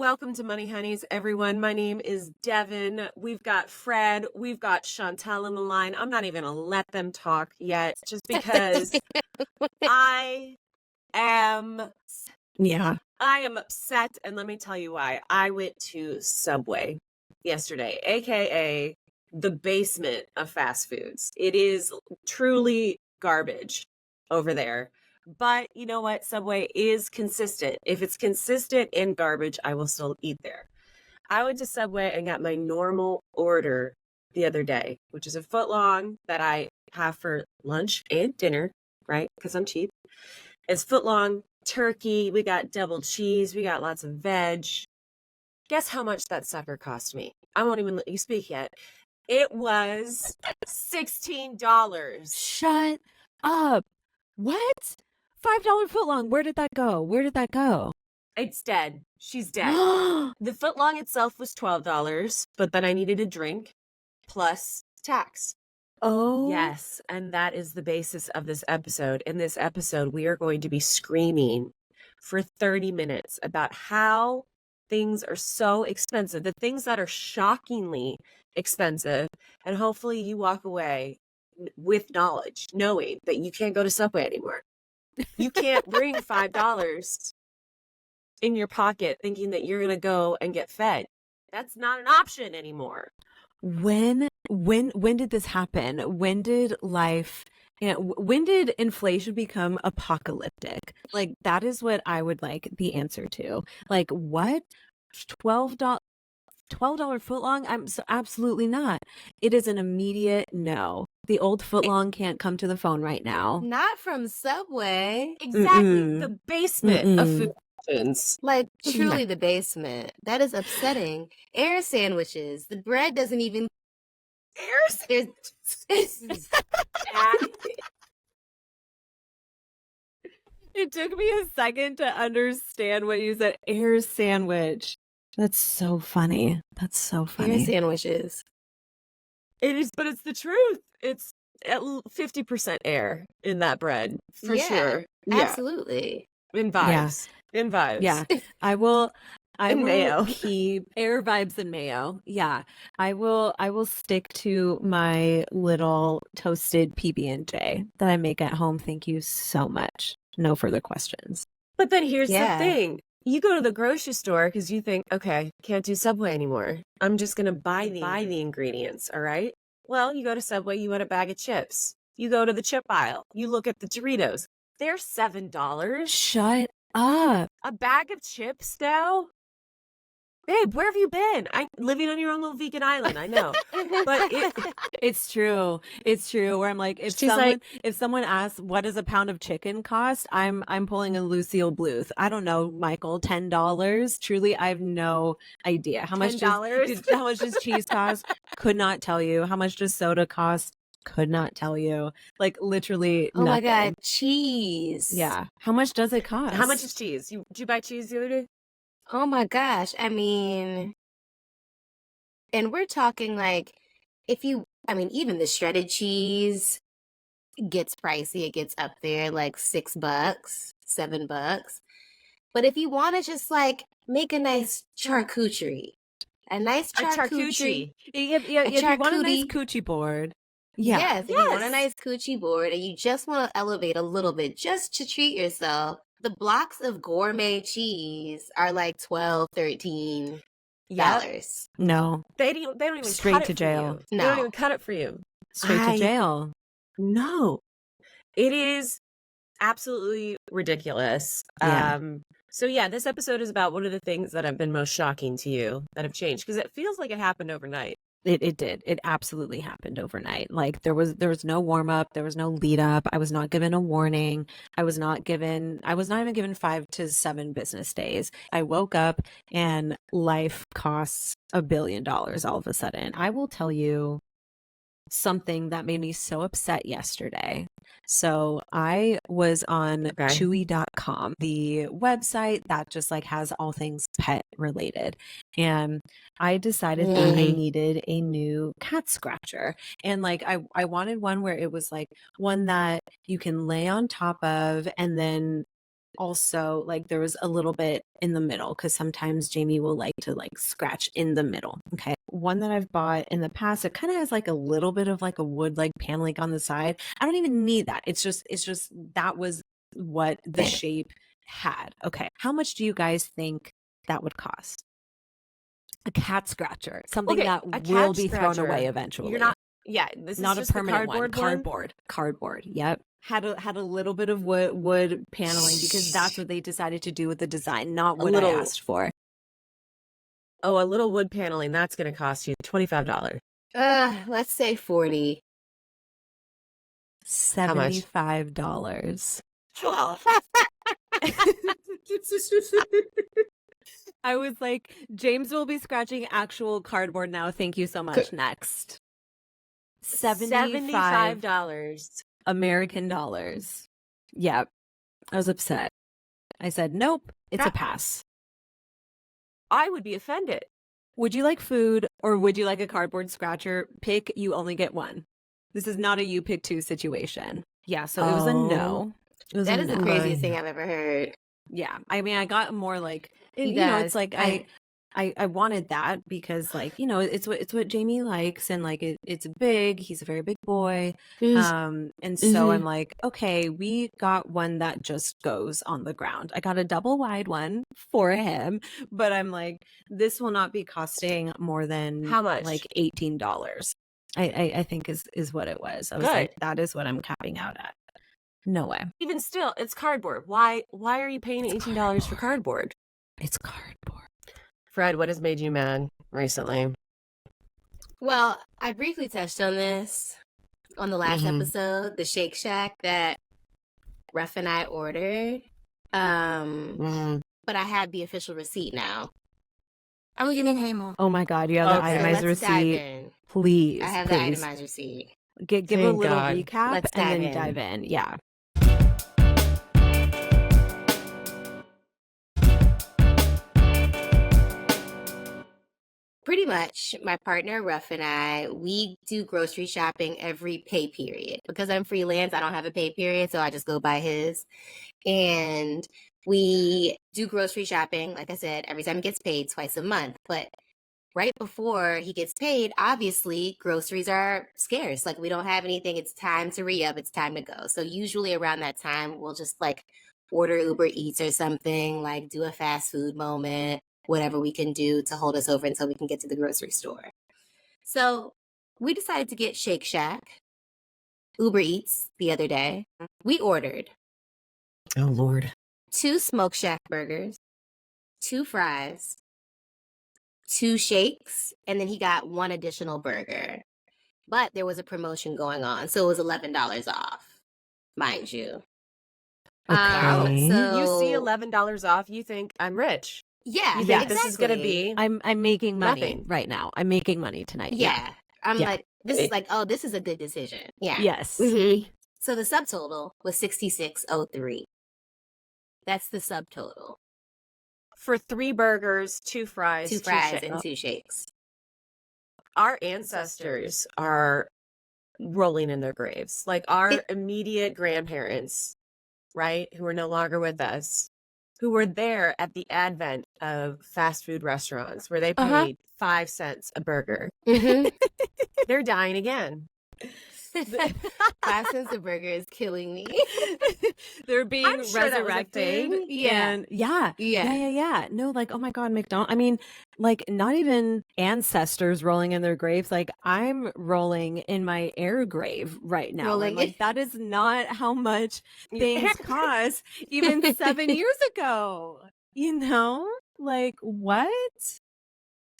Welcome to Money Honeys, everyone. My name is Devin. We've got Fred. We've got Chantel on the line. I'm not even going to let them talk yet, just because I am upset. And let me tell you why. I went to Subway yesterday, aka the basement of fast foods. It is truly garbage over there. But you know what? Subway is consistent. If it's consistent in garbage, I will still eat there. I went to Subway and got my normal order the other day, which is a foot long that I have for lunch and dinner, right? Because I'm cheap. It's foot long turkey. We got double cheese. We got lots of veg. Guess how much that sucker cost me? I won't even let you speak yet. It was $16. Shut up. What? $5 footlong. Where did that go? It's dead. She's dead. The footlong itself was $12, but then I needed a drink plus tax. Oh. Yes, and that is the basis of this episode. In this episode, we are going to be screaming for 30 minutes about how things are so expensive, the things that are shockingly expensive, and hopefully you walk away with knowledge, knowing that you can't go to Subway anymore. You can't bring $5 in your pocket thinking that you're going to go and get fed. That's not an option anymore. When did this happen? When did inflation become apocalyptic? Like, that is what I would like the answer to. Like, what? $12 footlong? Absolutely not. It is an immediate no. The old footlong can't come to the phone right now. Not from Subway. Exactly. The basement of food options. Like, truly the basement. That is upsetting. Air sandwiches. The bread doesn't even... Air sandwiches. It took me a second to understand what you said. Air sandwich. That's so funny. Air sandwiches. It is, but it's the truth. It's at 50% air in that bread, for sure. Absolutely. In vibes. Yeah. In vibes. Yeah. I will mayo. keep air vibes and mayo. Yeah. I will stick to my little toasted PB&J that I make at home. Thank you so much. No further questions. But then here's the thing. You go to the grocery store because you think, okay, can't do Subway anymore. I'm just going to buy the ingredients, all right? Well, you go to Subway, you want a bag of chips. You go to the chip aisle. You look at the Doritos. They're $7. Shut up. A bag of chips now? Babe, where have you been? I'm living on your own little vegan island, I know. But it's true. It's true. Where I'm like, if someone asks what does a pound of chicken cost, I'm pulling a Lucille Bluth. I don't know, Michael, $10. Truly, I have no idea. How much does cheese cost? Could not tell you. How much does soda cost? Could not tell you. Like, literally nothing. My God, cheese. Yeah. How much does it cost? How much is cheese? Did you buy cheese the other day? Oh my gosh. I mean, and we're talking like, even the shredded cheese gets pricey. It gets up there like $6, $7. But if you want to just like make a nice charcuterie. If you want a nice coochie board. Yeah. Yes, if you want a nice coochie board and you just want to elevate a little bit just to treat yourself, the blocks of gourmet cheese are like $12, $13. No. They don't even straight cut to it jail. For you. No. They don't even cut it for you. Straight to jail. No. It is absolutely ridiculous. Yeah. So yeah, this episode is about what are the things that have been most shocking to you that have changed, because it feels like it happened overnight. It did. It absolutely happened overnight. Like, there was no warm up. There was no lead up. I was not given a warning. I was not even given 5 to 7 business days. I woke up and life costs $1 billion all of a sudden. I will tell you something that made me so upset yesterday. So I was on Chewy.com, the website that just like has all things pet related. And I decided that I needed a new cat scratcher. And like, I wanted one where it was like one that you can lay on top of and then also like there was a little bit in the middle because sometimes Jamie will like to like scratch in the middle. Okay. One that I've bought in the past, it kind of has like a little bit of like a wood like paneling on the side. I don't even need that. It's just that was what the shape had. Okay. How much do you guys think that would cost? A cat scratcher, something Okay, that a will cat be thrown away scratcher. eventually. You're not. Yeah, this is Not a just the permanent one. cardboard. Cardboard. Yep. Had a little bit of wood paneling because that's what they decided to do with the design, not A what I little- asked for. Oh, a little wood paneling. That's going to cost you $25. Let's say 40. How much? $75. 12. I was like, James will be scratching actual cardboard now. Thank you so much. Next. $75 American dollars. Yep. I was upset. I said, nope, it's a pass. I would be offended. Would you like food or would you like a cardboard scratcher? Pick, you only get one. This is not a you pick two situation. Yeah, so it was a no. It was That a is the no. craziest thing I've ever heard. Yeah, I mean, I got more like, You know, guys, it's like I wanted that because like, you know, it's what Jamie likes and like it's big. He's a very big boy. And so I'm like, okay, we got one that just goes on the ground. I got a double wide one for him, but I'm like, this will not be costing more than How much? like $18. I think is what it was. I was like, that is what I'm capping out at. No way. Even still, it's cardboard. Why are you paying $18 for cardboard? It's cardboard. Fred, what has made you mad recently? Well, I briefly touched on this on the last episode, the Shake Shack that Ruff and I ordered. But I have the official receipt now. I'm looking at Hamo. Oh my God, you have the itemized let's dive receipt. in. Please. I have please. the itemized receipt. Give a Thank little God. recap Let's and then dive in. dive in. Yeah. Pretty much, my partner Ruff and I, we do grocery shopping every pay period. Because I'm freelance, I don't have a pay period, so I just go by his. And we do grocery shopping, like I said, every time he gets paid, twice a month. But right before he gets paid, obviously, groceries are scarce. Like, we don't have anything. It's time to re-up. It's time to go. So usually around that time, we'll just, like, order Uber Eats or something, like, do a fast food moment, whatever we can do to hold us over until we can get to the grocery store. So we decided to get Shake Shack, Uber Eats the other day. We ordered Oh, Lord. 2 Smoke Shack burgers, 2 fries, 2 shakes, and then he got 1 additional burger. But there was a promotion going on, so it was $11 off, mind you. Okay. So You see $11 off, you think, I'm rich. yeah, You think exactly. this is going to be... I'm making money Nothing. right now. I'm making money tonight. Yeah. I'm Yeah. like, this is like, oh, this is a good decision. Yeah. Yes. So the subtotal was 66.03. That's the subtotal. For 3 burgers, 2 fries, 2 fries shakes. and 2 shakes. Our ancestors are rolling in their graves. Like our immediate grandparents, right, who are no longer with us, who were there at the advent of fast food restaurants where they paid 5 cents a burger. They're dying again. 5 cents a burger is killing me. They're being I'm sure that was a resurrected. thing. Yeah. And yeah. No, like, oh my God, McDonald's. I mean, like, not even ancestors rolling in their graves. Like, I'm rolling in my air grave right now. Rolling Like, that is not how much things cost even 7 years ago. You know? Like, what?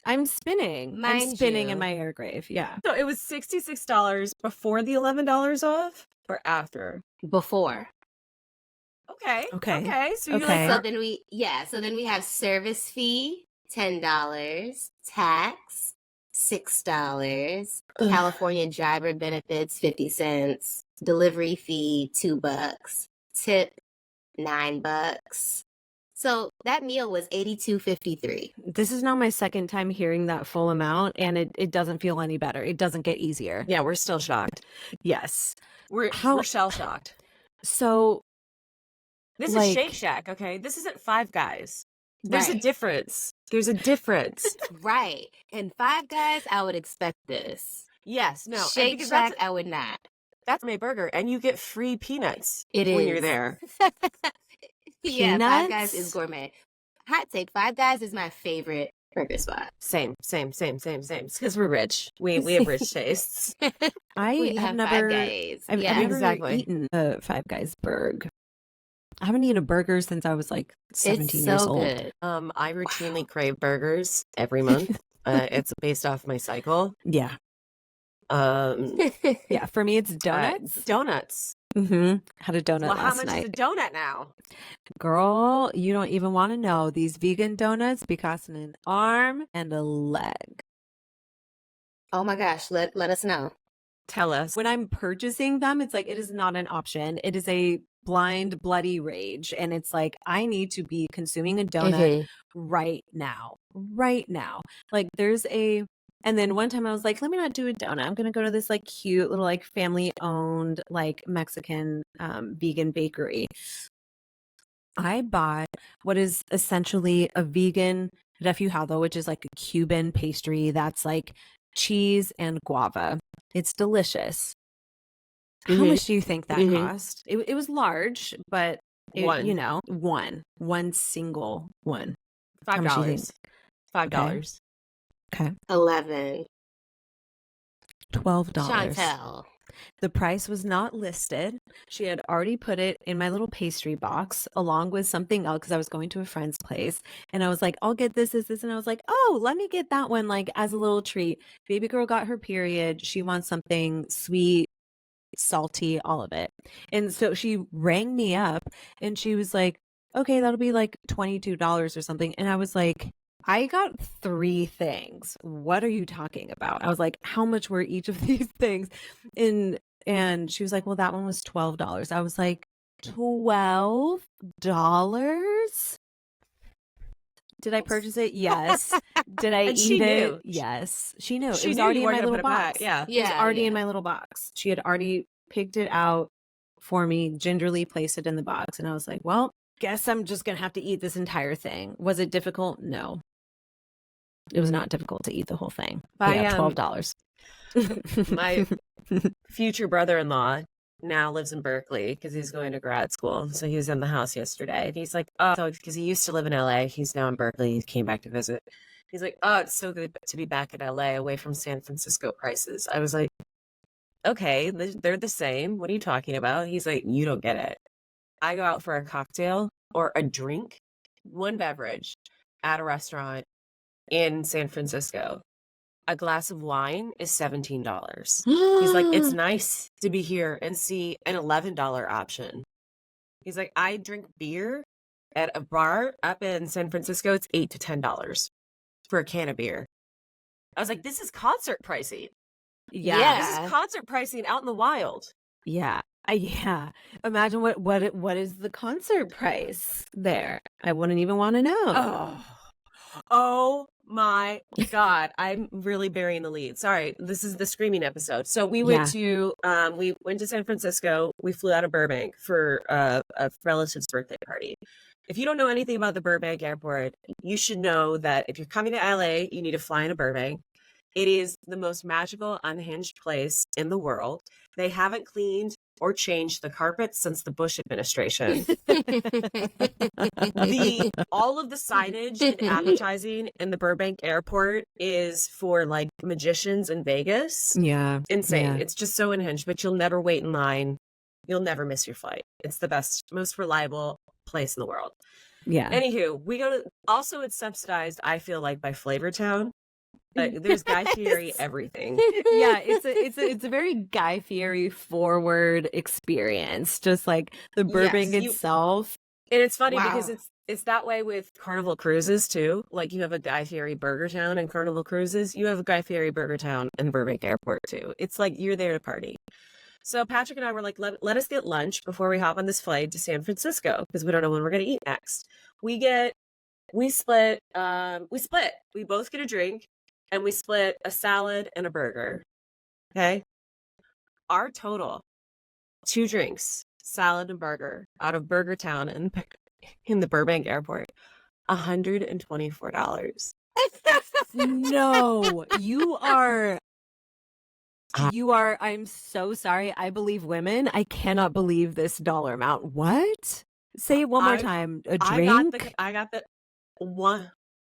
I'm spinning. I'm Mind spinning you. in my air grave. Yeah. So it was $66 before the $11 off or after? Before. Okay. Okay. So you're Okay. like, So then we have service fee, $10, tax, $6, California driver benefits, 50 cents, delivery fee, $2, tip, $9. So that meal was $82.53. This is now my second time hearing that full amount, and it doesn't feel any better. It doesn't get easier. yeah, we're still shocked. Yes. We're How- shell shocked. So This is Shake Shack, okay? This isn't Five Guys. There's a Right. difference. There's a difference. Right. And Five Guys, I would expect this. Yes, no. And Shake because Shack, I would not. that's my burger, and you get free peanuts It when you're is. there. Yeah, Five Guys is Peanuts? gourmet. Hot take, Five Guys is my favorite burger spot. Same. Because we're rich. We have rich tastes. I We have have never, Five Guys. I've Yeah. never Exactly. eaten a Five Guys burger. I haven't eaten a burger since I was like 17 It's years so old. good. I routinely crave burgers every month. It's based off my cycle. Yeah. Yeah. For me, it's donuts. Donuts. Had a donut Well, how last much night. is a donut now? Girl, you don't even want to know. These vegan donuts be costing an arm and a leg. Oh my gosh, let us know. Tell us. When I'm purchasing them, it's like it is not an option. It is a blind, bloody rage. And it's like I need to be consuming a donut right now. Right now. Like there's a and then one time I was like, let me not do a donut. I'm gonna go to this like cute little like family owned like Mexican vegan bakery. I bought what is essentially a vegan refujado, which is like a Cuban pastry that's like cheese and guava. It's delicious. How much do you think that cost? It was large, but One. you know, one single one. How much do you think? $5. Okay. 11. $12. Chantel. The price was not listed. She had already put it in my little pastry box along with something else because I was going to a friend's place. And I was like, I'll get this. And I was like, oh, let me get that one like as a little treat. Baby girl got her period. She wants something sweet, salty, all of it. And so she rang me up and she was like, okay, that'll be like $22 or something. And I was like, I got 3 things. What are you talking about? I was like, how much were each of these things? And she was like, well, that one was $12. I was like, $12? Did I purchase it? Yes. Did I And eat she it? knew. Yes. She knew. She It was knew already you in weren't my gonna little put it back. box. Yeah. It was already in my little box. She had already picked it out for me, gingerly placed it in the box. And I was like, well, guess I'm just going to have to eat this entire thing. Was it difficult? No. It was not difficult to eat the whole thing. But yeah, $12. My future brother-in-law now lives in Berkeley because he's going to grad school. So he was in the house yesterday. And he's like, oh, because he used to live in LA. He's now in Berkeley. He came back to visit. He's like, oh, it's so good to be back in LA away from San Francisco prices. I was like, okay, they're the same. What are you talking about? He's like, you don't get it. I go out for a cocktail or a drink, one beverage at a restaurant in San Francisco. A glass of wine is $17. He's like, it's nice to be here and see an $11 option. He's like, I drink beer at a bar up in San Francisco. It's $8 to $10 for a can of beer. I was like, this is concert pricing. Yeah. This is concert pricing out in the wild. Yeah. Yeah. Imagine what is the concert price there? I wouldn't even want to know. Oh my God. I'm really burying the lead. Sorry. This is the screaming episode. So we went to San Francisco. We flew out of Burbank for a relative's birthday party. If you don't know anything about the Burbank airport, you should know that if you're coming to LA, you need to fly into Burbank. It is the most magical, unhinged place in the world. They haven't cleaned or changed the carpet since the Bush administration. All of the signage and advertising in the Burbank airport is for like magicians in Vegas. Yeah. Insane. Yeah. It's just so unhinged, but you'll never wait in line. You'll never miss your flight. It's the best, most reliable place in the world. Yeah. Anywho, we go to, also it's subsidized, I feel like, by Flavortown. There's Guy Fieri everything. Yeah, it's a very Guy Fieri forward experience. Just like the Burbank itself. And it's funny because it's that way with Carnival Cruises too. Like you have a Guy Fieri Burger Town and Carnival Cruises. You have a Guy Fieri Burger Town and Burbank Airport too. It's like you're there to party. So Patrick and I were like, let us get lunch before we hop on this flight to San Francisco because we don't know when we're going to eat next. We split. We both get a drink. And we split a salad and a burger. Okay. Our total, 2 drinks, salad and burger out of Burger Town in the Burbank airport. $124. No, I'm so sorry. I believe women. I cannot believe this dollar amount. What? Say it one more time. A drink? I got the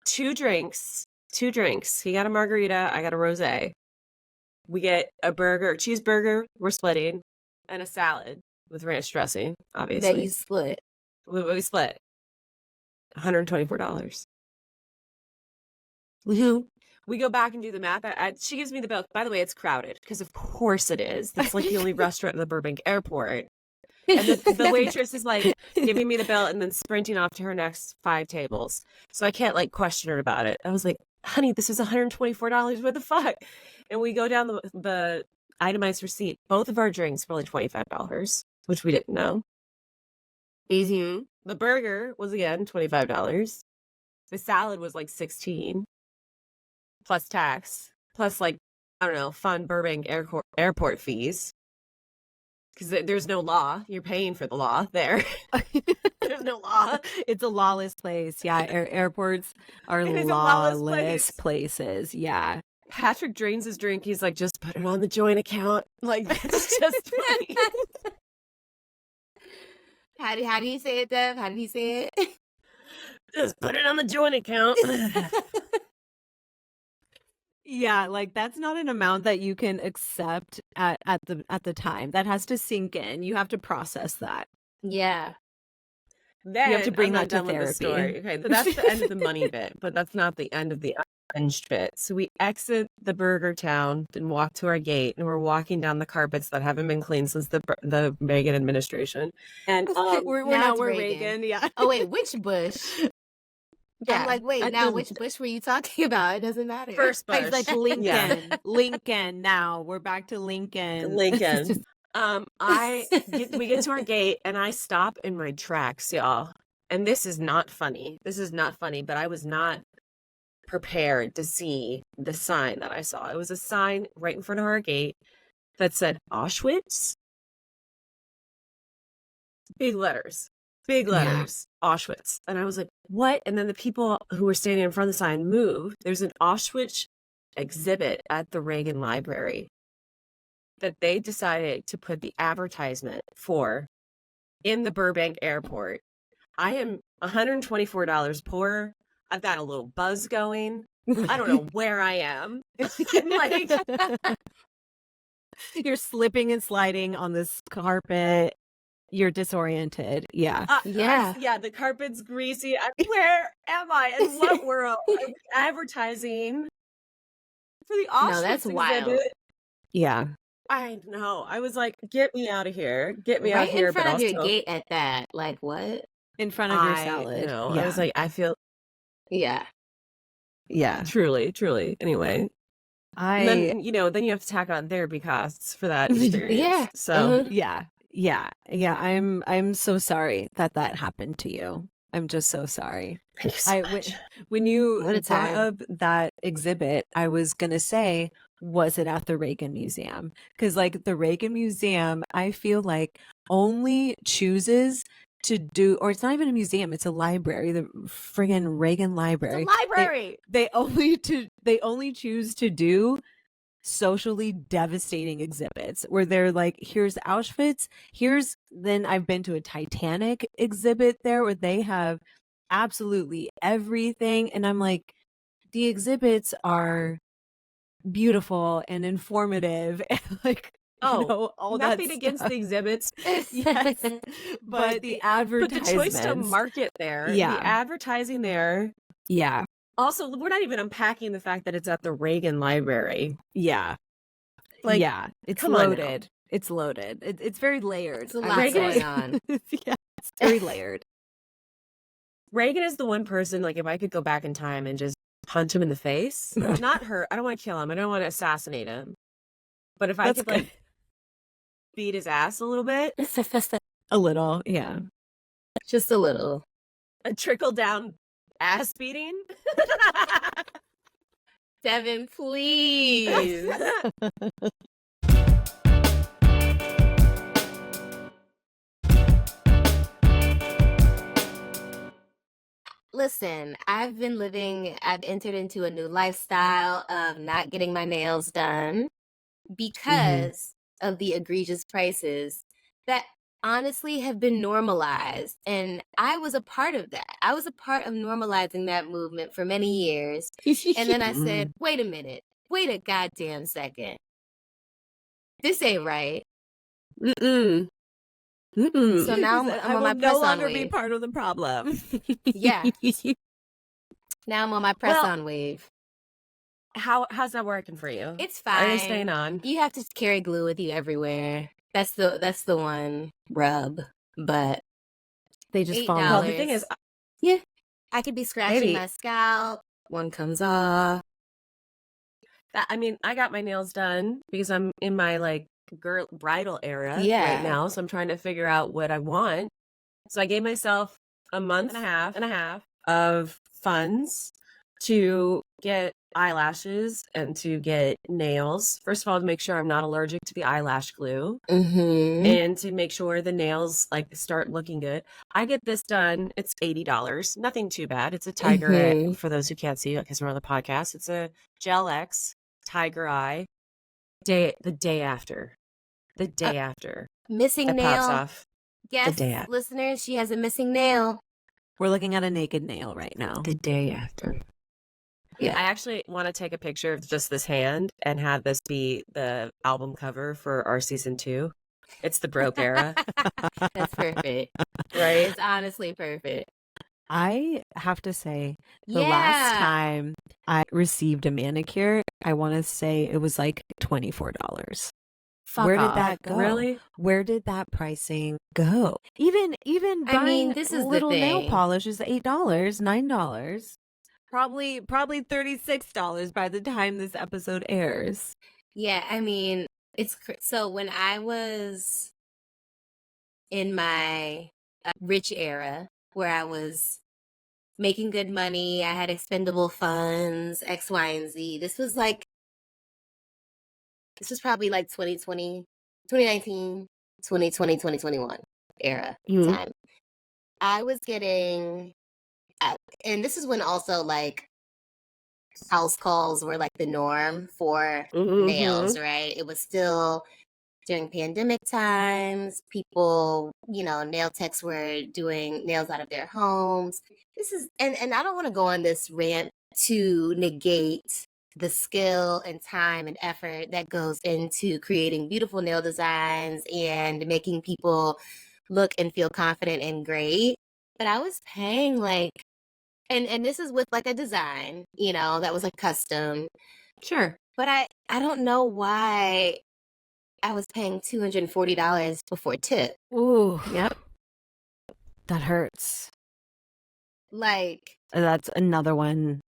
two drinks. Two drinks. He got a margarita. I got a rosé. We get a burger, cheeseburger. We're splitting, and a salad with ranch dressing. Obviously, That you split. we split. $124. We go back and do the math. She gives me the bill. By the way, it's crowded because of course it is. That's like the only restaurant in the Burbank airport. And the waitress is like giving me the bill and then sprinting off to her next 5 tables. So I can't like question her about it. I was like, honey, this is $124. What the fuck? And we go down the itemized receipt. Both of our drinks were like $25, which we didn't know. Mm-hmm. The burger was again $25. The salad was like $16 plus tax, plus like, I don't know, fun Burbank airport fees. Because there's no law. You're paying for the law there. There's no law. It's a lawless place. Yeah, airports are lawless places. Yeah. Patrick drains his drink. He's like, just put it on the joint account. Like, that's just funny. How do you say it, Dev? How did he say it? Just put it on the joint account. Yeah, like that's not an amount that you can accept at the time. That has to sink in. You have to process that. Yeah. Then You have to bring I'm that not to done with the therapy. story. Okay, so that's the end of the money bit, but that's not the end of the unhinged bit. So we exit the Burger Town and walk to our gate, and we're walking down the carpets that haven't been cleaned since the Reagan administration. And we're Reagan. Yeah. Oh wait, which Bush? yeah, I'm like, wait, now which Bush were you talking about? It doesn't matter. first I Bush. was like Lincoln. Yeah. Lincoln. Now we're back to Lincoln. Lincoln. We get to our gate and I stop in my tracks, y'all. And this is not funny. But I was not prepared to see the sign that I saw. It was a sign right in front of our gate that said Auschwitz. Big letters. Auschwitz. And I was like, what? And then the people who were standing in front of the sign moved. There's an Auschwitz exhibit at the Reagan Library that they decided to put the advertisement for in the Burbank airport. I am $124 poor. I've got a little buzz going. I don't know where I am. I'm like, You're slipping and sliding on this carpet. You're disoriented. Yeah. Yeah. The carpet's greasy. Where am I? In what world? I'm advertising for the Auschwitz No, that's wild. exhibit. Yeah. I know. I was like, get me out of here. Get me Right out here. in front but of your also, gate at that. Like what? In front of your salad. No, Yeah. I was like, I feel Yeah. yeah. truly. Anyway, and then then you have to tack on therapy costs for that experience. Yeah. So Yeah. I'm so sorry that happened to you. I'm just so sorry. thank you so much. When you What a brought time. up that exhibit, I was gonna say, was it at the Reagan Museum? Because like the Reagan Museum, I feel like only chooses to do, or it's not even a museum, it's a library, the friggin' Reagan Library. It's a library. They only choose to do socially devastating exhibits where they're like, here's Auschwitz, then I've been to a Titanic exhibit there where they have absolutely everything, and I'm like, the exhibits are beautiful and informative and like all that nothing against stuff. the exhibits. Yes, but the advertisements, But the choice to market there, Yeah. the advertising there. yeah, Also, we're not even unpacking the fact that it's at the Reagan Library. yeah, Like, yeah, it's come on now. loaded. It's loaded. It's very layered. It's a lot Reagan- going on. Yeah, it's very layered. Reagan is the one person, like, if I could go back in time and just punch him in the face, not her. I don't want to kill him. I don't want to assassinate him. But if I That's could, like, beat his ass a little bit, A little, yeah. Just a little. a trickle down ass beating. Devin, please. Listen, I've entered into a new lifestyle of not getting my nails done because of the egregious prices that honestly have been normalized. And I was a part of that. I was a part of normalizing that movement for many years. And then I said, wait a minute, wait a goddamn second. This ain't right. Mm-mm. Mm-mm. So now I'm on my no press-on longer be wave. part of the problem. Yeah. Now I'm on my press-on wave. How's that working for you? It's Are they fine. staying on? You have to carry glue with you everywhere. That's the one rub. But They just $8. fall Well, off. the thing is, Yeah. I could be scratching Maybe. my scalp. One comes off. I mean, I got my nails done because I'm in my like bridal era Yeah. right now, so I'm trying to figure out what I want. So I gave myself a month and a half of funds to get eyelashes and to get nails. First of all, to make sure I'm not allergic to the eyelash glue, Mm-hmm. and to make sure the nails like start looking good. I get this done. It's $80. Nothing too bad. It's a Tiger Eye. For those who can't see because we're on the podcast. It's a Gel X Tiger Eye. The day after. The day after. Missing It nail. pops off. Yes, day after. listeners, she has a missing nail. We're looking at a naked nail right now. The day after. Yeah. I actually want to take a picture of just this hand and have this be the album cover for our season 2. It's the broke era. That's perfect. Right? It's honestly perfect. I have to say, the last time I received a manicure, I want to say it was like $24. Where did that go? Really? Where did that pricing go? Even I mean, buying this is the little nail thing. polish is $8, $9. Probably $36 by the time this episode airs. Yeah, I mean, so when I was in my rich era where I was making good money, I had expendable funds, X, Y, and Z. This was probably like 2020, 2019, 2020, 2021 era time. I was getting, and this is when also like house calls were like the norm for nails, right? It was still during pandemic times. People, nail techs were doing nails out of their homes. This is, and I don't want to go on this rant to negate the skill and time and effort that goes into creating beautiful nail designs and making people look and feel confident and great. But I was paying like, and this is with like a design, that was like custom. Sure. But I don't know why I was paying $240 before tip. Ooh. Yep. That hurts. Like, That's another one.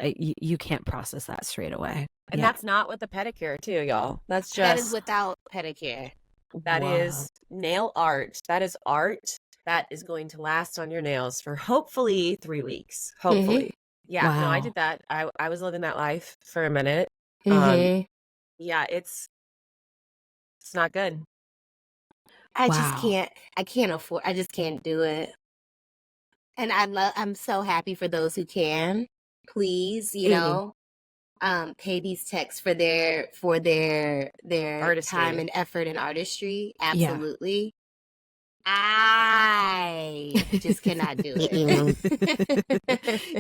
You can't process that straight away. And that's not with the pedicure too, y'all. That's just that is without pedicure. That is nail art. That is art that is going to last on your nails for hopefully 3 weeks. Hopefully. Yeah, no, I did that. I was living that life for a minute. Yeah, it's not good. I can't afford, I just can't do it. And I'm so happy for those who can. Please, pay these techs for their time and effort and artistry. Absolutely. I just cannot do it.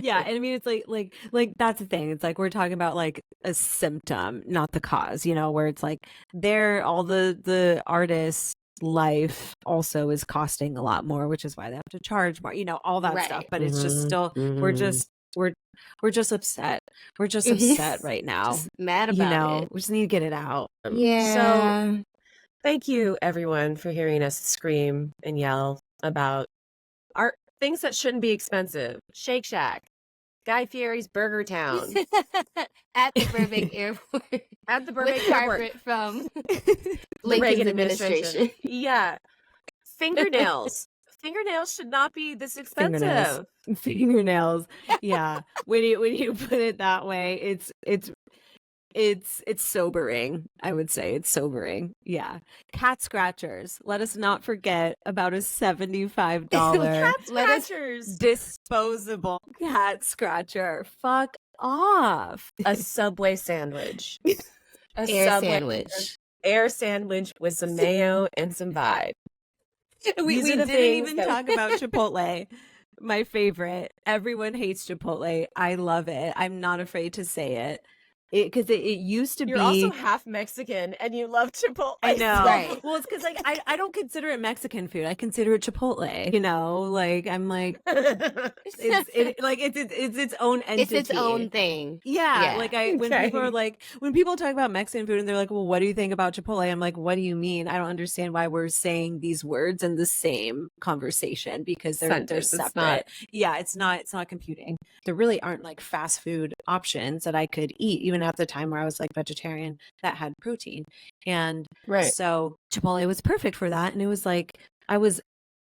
Yeah, and I mean it's like that's the thing. It's like we're talking about like a symptom, not the cause, where it's like all the artists' life also is costing a lot more, which is why they have to charge more, all that stuff. But it's just still we're just upset. We're just upset right now. Just mad about it. We just need to get it out. Yeah. So thank you everyone for hearing us scream and yell about our things that shouldn't be expensive. Shake Shack, Guy Fieri's Burger Town. At the Burbank Airport. At the Burbank With Airport. carpet from The Reagan administration. Yeah. Fingernails. Fingernails should not be this expensive. Fingernails. Yeah. When you put it that way, it's It's sobering. I would say it's sobering. Yeah. Cat scratchers. Let us not forget about a $75 Cat Let us- scratchers. disposable cat scratcher. Fuck off. A Subway sandwich. A Air Subway sandwich. air sandwich with some mayo and some vibe. We These are the didn't things even that- talk about Chipotle. My favorite. Everyone hates Chipotle. I love it. I'm not afraid to say it. Because it used to You're be. also half Mexican and you love Chipotle. I know. Right. Well, it's because like I don't consider it Mexican food. I consider it Chipotle. You know, like I'm like it's its own entity. It's its own thing. Yeah, Yeah. like when people are like, when people talk about Mexican food and they're like, well, what do you think about Chipotle? I'm like, what do you mean? I don't understand why we're saying these words in the same conversation because they're Sentence, it's separate. not- Yeah, it's not computing. There really aren't like fast food options that I could eat, even at the time where I was like vegetarian, that had protein. And Right. so Chipotle was perfect for that. And it was like I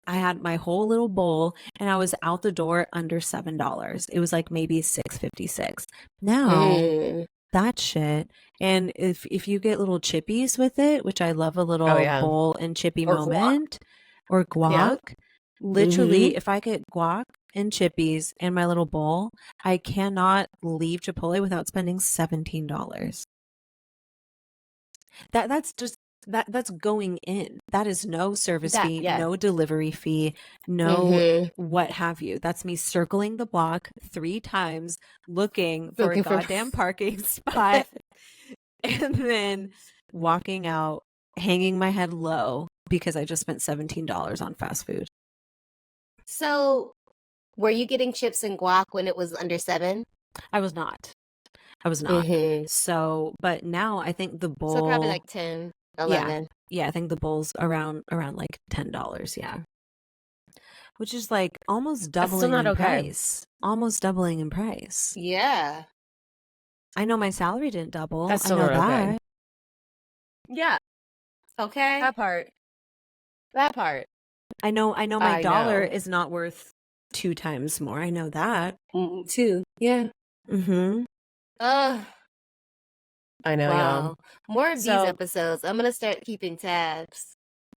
had my whole little bowl and I was out the door under $7. It was like maybe $6.56. Now Mm. that shit. And if you get little chippies with it, which I love a little yeah. bowl and chippy Or guac. moment, or guac. Literally, if I get guac and chippies in my little bowl, I cannot leave Chipotle without spending $17. That's just that's going in. That is no service That- fee, yeah. no delivery fee, no Mhm. what have you. That's me circling the block 3 times looking for a Looking for- goddamn parking spot and then walking out hanging my head low because I just spent $17 on fast food. So, were you getting chips and guac when it was under 7? I was not. Mhm. So, but now I think the bowl So probably like 10, 11. Yeah, I think the bowl's around like $10, yeah. Which is like almost That's still doubling not in okay. price. Almost doubling in price. Yeah. I know my salary didn't double. That's I still know not okay. that. Yeah, Okay. that part. That part. I know my I dollar know. is not worth 2 times more. I know that. 2. Yeah. Mm-hmm. Ugh. I know, Wow. y'all. More of So- these episodes. I'm gonna start keeping tabs.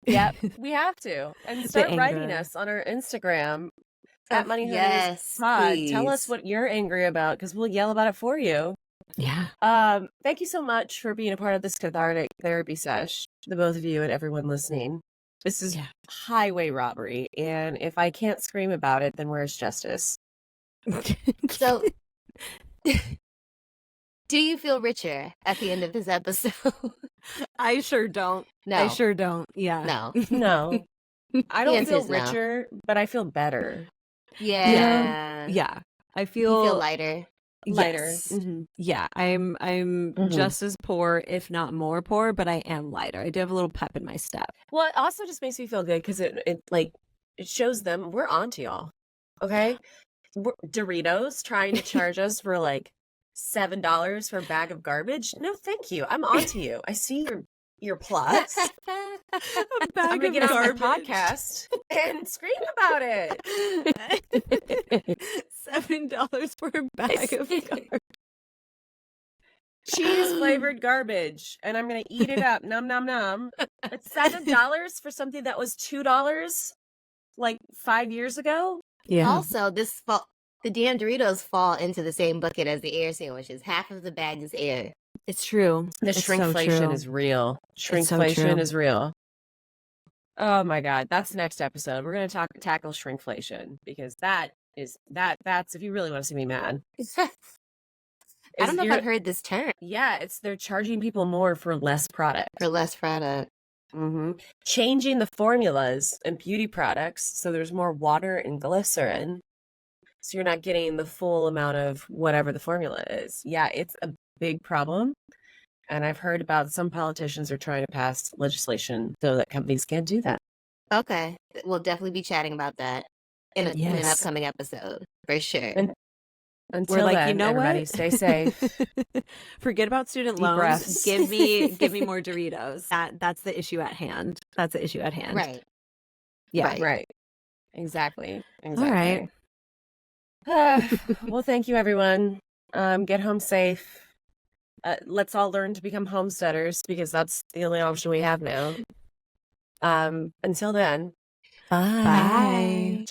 Yep, we have to. And start writing anger. us on our Instagram at Money Hoodies Yes, Pod. Tell us please. what you're angry about because we'll yell about it for you. Yeah. Thank you so much for being a part of this cathartic therapy sesh, the both of you and everyone listening. This is Yeah. highway robbery, and if I can't scream about it, then where's justice? So, do you feel richer at the end of this episode? I sure don't. No. I sure don't. Yeah. No. No, I don't answer feel is no. richer, but I feel better. Yeah. Yeah. I You feel feel lighter. Lighter. Yes. Mhm. Yeah, I'm Mhm. just as poor, if not more poor, but I am lighter. I do have a little pep in my step. Well, it also just makes me feel good because it shows them we're on to y'all. Okay, Doritos trying to charge us for like $7 for a bag of garbage. No, thank you. I'm on to you. I see your plus. A I'm bag gonna of get on the garbage. podcast and scream about it. $7 for a bag of garbage. Cheese flavored garbage, and I'm gonna eat it up. Num num num. It's $7 for something that was $2 like 5 years ago. Yeah. Also, the damn Doritos fall into the same bucket as the air sandwiches. Half of the bag is air. It's true. The It's so shrinkflation true. is real. so Shrinkflation true. is real. Oh my god, that's the next episode. We're gonna tackle shrinkflation because that's if you really want to see me mad. I don't know if you're- I've heard this term Yeah, they're charging people more for less product. for less product. Changing the formulas in beauty products so there's more water and glycerin, so you're not getting the full amount of whatever the formula is. Yeah, it's a big problem. And I've heard about some politicians are trying to pass legislation so that companies can't do that. Okay. We'll definitely be chatting about that in an Yes. upcoming episode, for sure. And until We're like, then, you know everybody what? stay safe. Forget about student Deep loans. breaths. Give me more Doritos. That's the issue at hand. That's the issue at hand. Right. Yeah. Right. Right. Exactly. All right. Well, thank you, everyone. Get home safe. let's all learn to become homesteaders because that's the only option we have now. Until then. Bye. Bye.